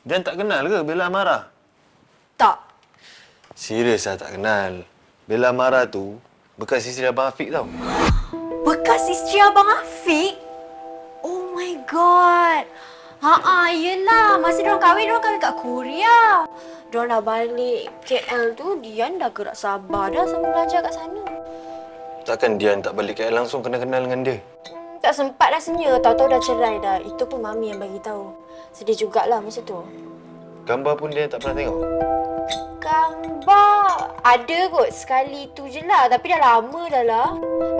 Dian tak kenal ke Bella Amara? Tak. Serius lah tak kenal. Bella Amara tu bekas isteri Abang Afiq tau. Bekas isteri Abang Afiq? Oh my god. Yelah. Masa diorang kahwin kat Korea. Diorang dah balik KL tu, Dian dah gerak sabar dah sama belajar kat sana. Takkan Dian tak balik KL langsung kenal-kenal dengan dia? Tak sempat rasanya. Tahu-tahu dah cerai dah. Itu pun Mami yang bagi tahu. Sedih jugalah masa tu. Gambar pun Dian tak pernah tengok? Gambar ada kot. Sekali tu je lah. Tapi dah lama dah lah.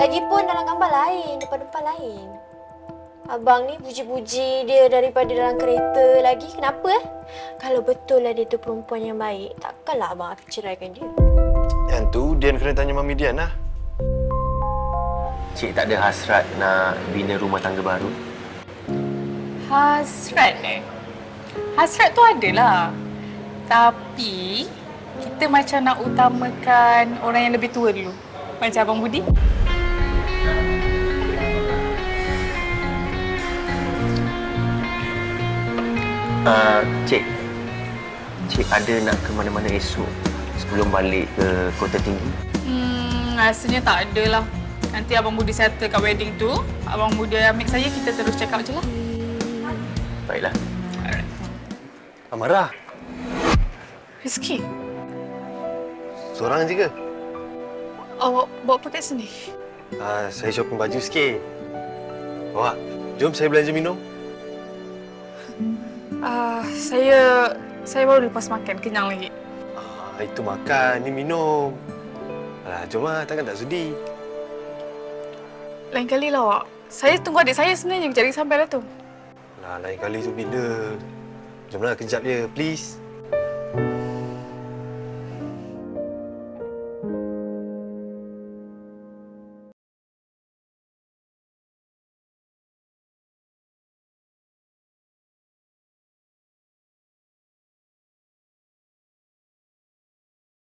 Lagipun dalam gambar lain. Depan-depan lain. Abang ni puji-puji dia daripada dalam kereta lagi. Kenapa Kalau betul lah dia tu perempuan yang baik, takkanlah Abang Afiq ceraikan dia. Yang tu Dian kena tanya Mami Dian lah. Cik tak ada hasrat nak bina rumah tangga baru? Hasrat Hasrat tu adalah. Tapi kita macam nak utamakan orang yang lebih tua dulu. Macam Abang Budi. Cik ada nak ke mana-mana esok sebelum balik ke Kota Tinggi? Rasanya tak ada lah. Nanti Abang Budi settle kat wedding tu. Abang Budi ambil saya, kita terus check out je lah. Baiklah. Alright. Amara, Rizky, seorang je ke? awak bawa apa kat sini? Saya shopping baju sikit. Awak, jom saya belanja minum. Saya baru lepas makan, kenyang lagi. Itu makan, ni minum. Alah, jom lah, takkan tak sudi. Lain kali lah awak. Saya tunggu adik saya sebenarnya, jadi sampai lah tu. Lain kali tu bila. Jomlah kejap je, please.